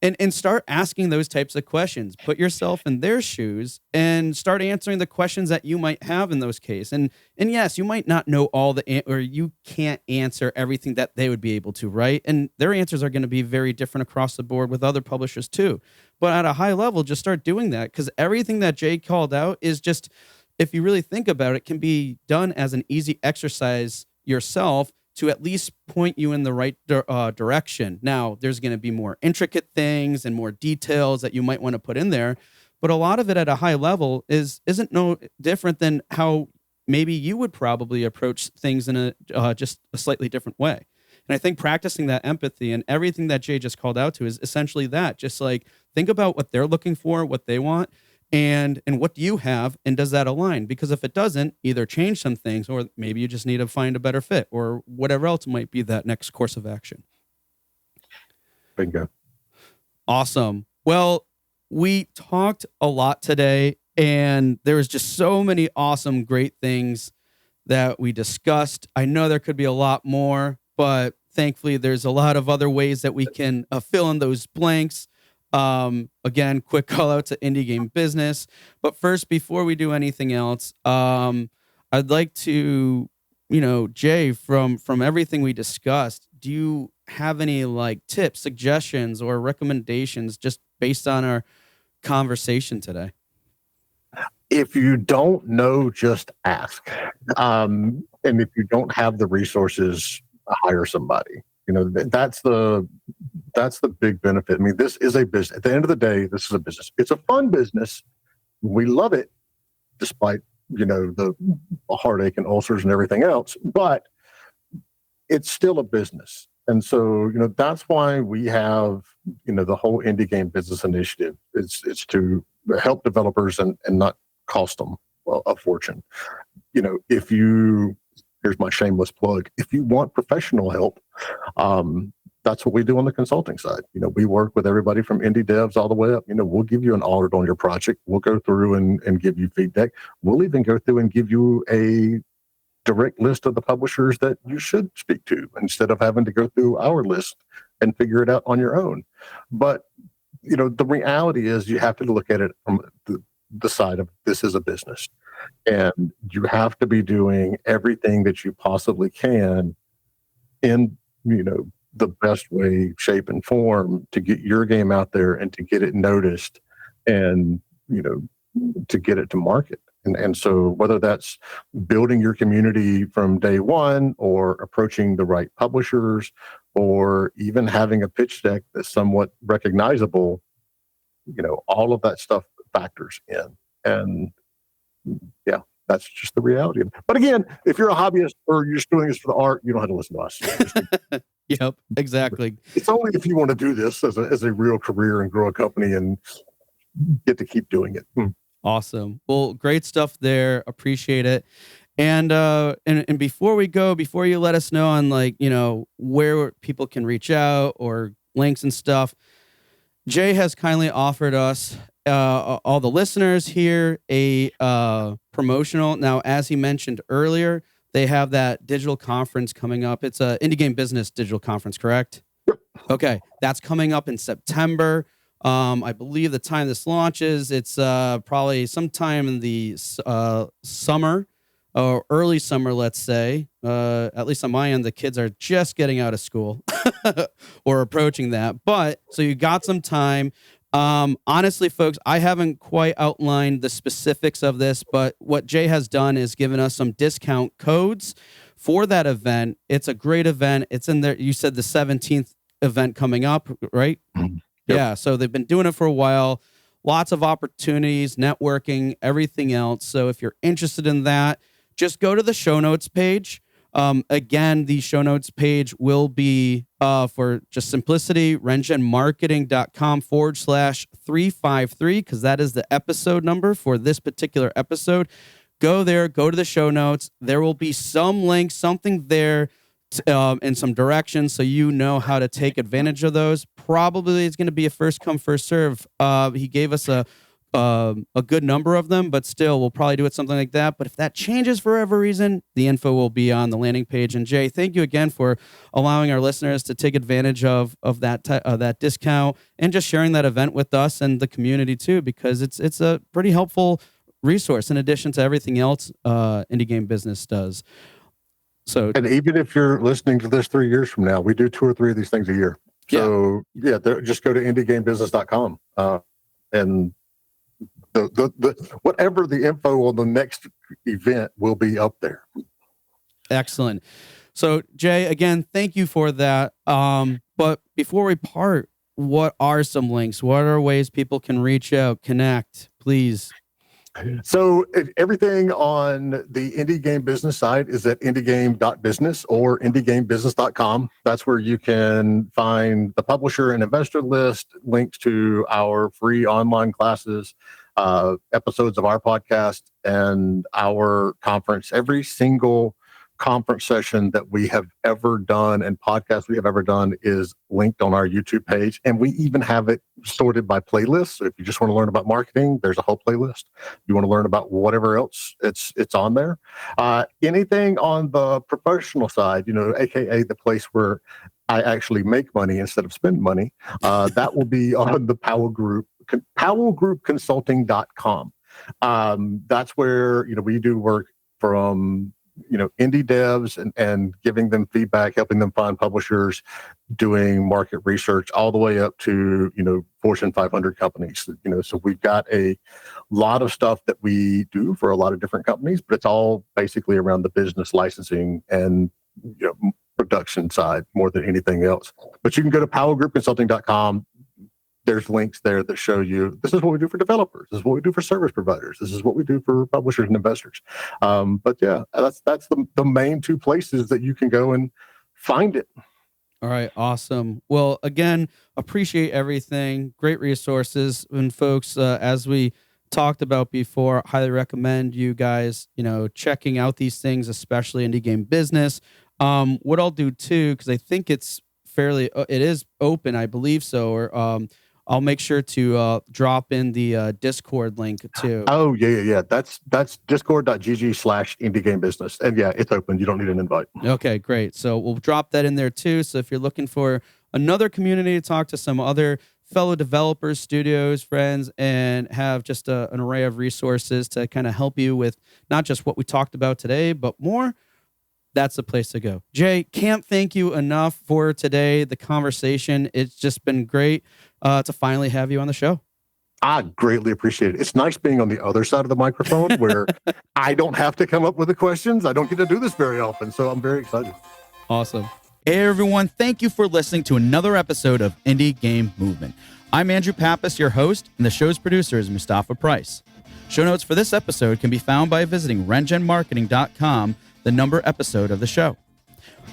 and start asking those types of questions. Put yourself in their shoes and start answering the questions that you might have in those cases. And yes, you might not know or you can't answer everything that they would be able to, right? And their answers are going to be very different across the board with other publishers too. But at a high level, just start doing that, because everything that Jay called out is just, if you really think about it, can be done as an easy exercise yourself to at least point you in the right direction. Now, there's going to be more intricate things and more details that you might want to put in there, but a lot of it at a high level isn't no different than how maybe you would probably approach things in a just a slightly different way. And I think practicing that empathy and everything that Jay just called out to is essentially that. Just think about what they're looking for, what they want, and what do you have, and does that align? Because if it doesn't, either change some things, or maybe you just need to find a better fit, or whatever else might be that next course of action. Bingo. Awesome. Well, we talked a lot today, and there was just so many awesome, great things that we discussed. I know there could be a lot more, but thankfully there's a lot of other ways that we can fill in those blanks. Again, quick call out to Indie Game Business. But first, before we do anything else, I'd like to, Jay, from everything we discussed, do you have any tips, suggestions, or recommendations just based on our conversation today? If you don't know, just ask. And if you don't have the resources, hire somebody. That's the big benefit. I mean, this is a business. At the end of the day, this is a business. It's a fun business. We love it, despite, the heartache and ulcers and everything else, but it's still a business. And so, that's why we have, the whole Indie Game Business Initiative. It's to help developers and not cost them a fortune. Here's my shameless plug. If you want professional help, that's what we do on the consulting side. We work with everybody from indie devs all the way up. We'll give you an audit on your project. We'll go through and give you feedback. We'll even go through and give you a direct list of the publishers that you should speak to, instead of having to go through our list and figure it out on your own. But, the reality is you have to look at it from the side of this is a business. And you have to be doing everything that you possibly can in, the best way, shape, and form to get your game out there and to get it noticed and, to get it to market. And so whether that's building your community from day one, or approaching the right publishers, or even having a pitch deck that's somewhat recognizable, all of that stuff factors in. And yeah, that's just the reality of it. But again, if you're a hobbyist or you're just doing this for the art, you don't have to listen to us. Yep, exactly. It's only if you want to do this as a real career and grow a company and get to keep doing it. Awesome. Well, great stuff there. Appreciate it. And before we go, before you let us know on where people can reach out or links and stuff, Jay has kindly offered us all the listeners here a promotional. Now, as he mentioned earlier, they have that digital conference coming up. It's a Indie Game Business digital conference, correct? Okay, that's coming up in September. I believe the time this launches, it's probably sometime in the summer or early summer, let's say. At least on my end, the kids are just getting out of school or approaching that. But so you got some time. Honestly, folks, I haven't quite outlined the specifics of this, but what Jay has done is given us some discount codes for that event. It's a great event. It's in there. You said the 17th event coming up, right? Yep. Yeah. So they've been doing it for a while. Lots of opportunities, networking, everything else. So if you're interested in that, just go to the show notes page. Again, the show notes page will be for just simplicity, rengenmarketing.com/353, because that is the episode number for this particular episode. Go there, go to the show notes. There will be some links, something there, and some directions so you know how to take advantage of those. Probably it's going to be a first come, first serve. He gave us a good number of them, but still, we'll probably do it something like that. But if that changes for whatever reason, the info will be on the landing page. And Jay, thank you again for allowing our listeners to take advantage of that discount and just sharing that event with us and the community too, because it's a pretty helpful resource in addition to everything else Indie Game Business does. So, and even if you're listening to this 3 years from now, we do 2 or 3 of these things a year. So just go to indiegamebusiness.com and the whatever the info on the next event will be up there. Excellent. So Jay, again, thank you for that. But before we part, what are some links? What are ways people can reach out, connect, please? So everything on the Indie Game Business side is at indiegame.business or indiegamebusiness.com. That's where you can find the publisher and investor list, links to our free online classes, episodes of our podcast, and our conference. Every single conference session that we have ever done and podcast we have ever done is linked on our YouTube page. And we even have it sorted by playlists. So if you just want to learn about marketing, there's a whole playlist. If you want to learn about whatever else, it's on there. Anything on the professional side, AKA the place where I actually make money instead of spend money, that will be on the Powell Group, powellgroupconsulting.com. That's where, we do work from indie devs and giving them feedback, helping them find publishers, doing market research, all the way up to, Fortune 500 companies. So we've got a lot of stuff that we do for a lot of different companies, but it's all basically around the business licensing and, production side more than anything else. But you can go to powellgroupconsulting.com. There's links there that show you this is what we do for developers. This is what we do for service providers. This is what we do for publishers and investors. But yeah, that's the main 2 places that you can go and find it. All right, awesome. Well, again, appreciate everything. Great resources. And folks, as we talked about before, highly recommend you guys, checking out these things, especially Indie Game Business. What I'll do too, because I think it is open, I believe so, or I'll make sure to drop in the Discord link too. Oh, yeah. That's discord.gg/Indie Game Business. And yeah, it's open. You don't need an invite. Okay, great. So we'll drop that in there too. So if you're looking for another community to talk to some other fellow developers, studios, friends, and have just an array of resources to kind of help you with not just what we talked about today, but more, that's the place to go. Jay, can't thank you enough for today, the conversation. It's just been great to finally have you on the show. I greatly appreciate it. It's nice being on the other side of the microphone where I don't have to come up with the questions. I don't get to do this very often, so I'm very excited. Awesome. Hey, everyone. Thank you for listening to another episode of Indie Game Movement. I'm Andrew Pappas, your host, and the show's producer is Mustafa Price. Show notes for this episode can be found by visiting rengenmarketing.com, the number episode of the show.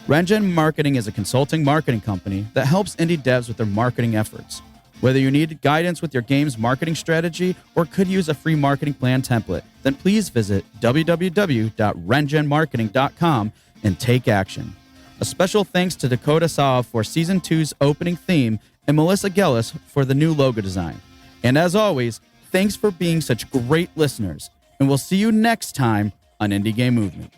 Rengen Marketing is a consulting marketing company that helps indie devs with their marketing efforts. Whether you need guidance with your game's marketing strategy or could use a free marketing plan template, then please visit www.rengenmarketing.com and take action. A special thanks to Dakota Saw for Season 2's opening theme and Melissa Gellis for the new logo design. And as always, thanks for being such great listeners. And we'll see you next time on Indie Game Movement.